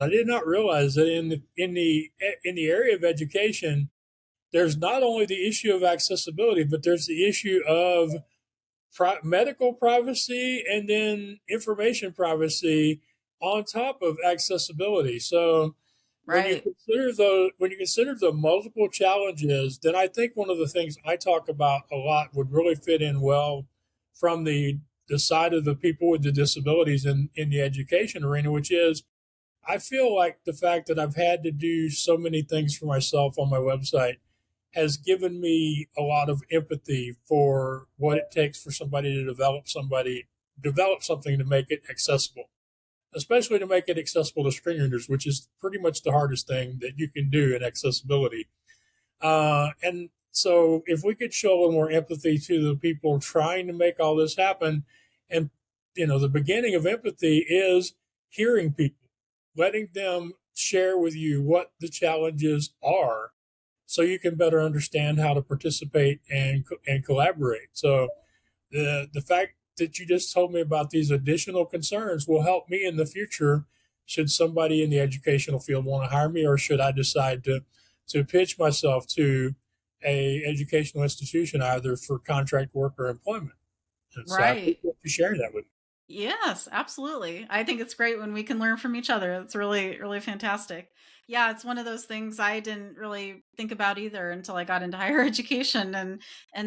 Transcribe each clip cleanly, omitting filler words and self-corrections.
I did not realize that in the area of education, there's not only the issue of accessibility, but there's the issue of medical privacy and then information privacy on top of accessibility. So Right. when you consider the multiple challenges, then I think one of the things I talk about a lot would really fit in well from the side of the people with the disabilities in the education arena, which is I feel like the fact that I've had to do so many things for myself on my website has given me a lot of empathy for what it takes for somebody to develop something to make it accessible, especially to make it accessible to screen readers, which is pretty much the hardest thing that you can do in accessibility. And so, if we could show a little more empathy to the people trying to make all this happen, and the beginning of empathy is hearing people, letting them share with you what the challenges are, so you can better understand how to participate and collaborate. So, the fact that you just told me about these additional concerns will help me in the future should somebody in the educational field want to hire me, or should I decide to pitch myself to a educational institution either for contract work or employment. And so I Right. appreciate you sharing that with me. Yes, absolutely. I think it's great when we can learn from each other. It's really, really fantastic. Yeah, it's one of those things I didn't really think about either until I got into higher education, and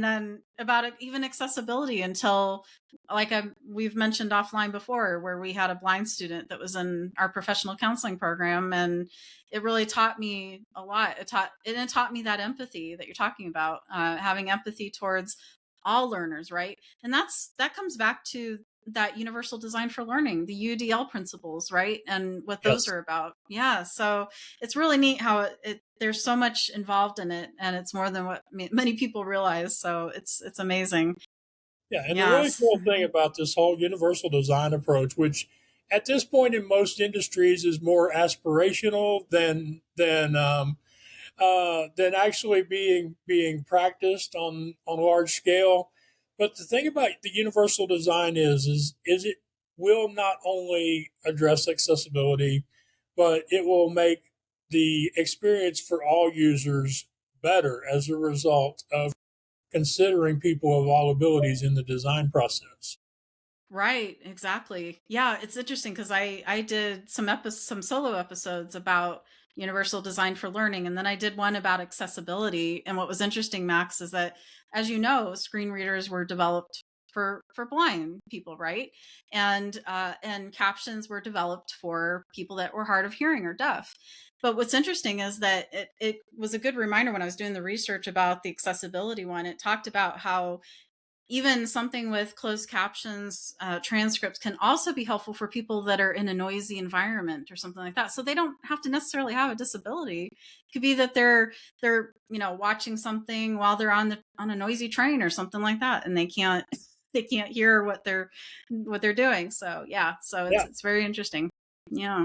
then about even accessibility until we've mentioned offline before, where we had a blind student that was in our professional counseling program, and it really taught me a lot. It taught me that empathy that you're talking about, having empathy towards all learners, right? And that comes back to that universal design for learning, the UDL principles, right? And what those Yes. are about. Yeah. So it's really neat how there's so much involved in it, and it's more than what many people realize. So it's amazing. Yeah. And the really Yes. cool thing about this whole universal design approach, which at this point in most industries is more aspirational than actually being practiced on large scale. But the thing about the universal design is it will not only address accessibility, but it will make the experience for all users better as a result of considering people of all abilities in the design process. Right, exactly. Yeah, it's interesting because I did some solo episodes about universal design for learning, and then I did one about accessibility. And what was interesting, Max, is that, as you know, screen readers were developed for blind people, right? And captions were developed for people that were hard of hearing or deaf. But what's interesting is that it was a good reminder when I was doing the research about the accessibility one. It talked about how even something with closed captions, transcripts can also be helpful for people that are in a noisy environment or something like that. So they don't have to necessarily have a disability. It could be that they're watching something while they're on a noisy train or something like that, and they can't hear what they're doing. So yeah, so Yeah. it's very interesting. Yeah.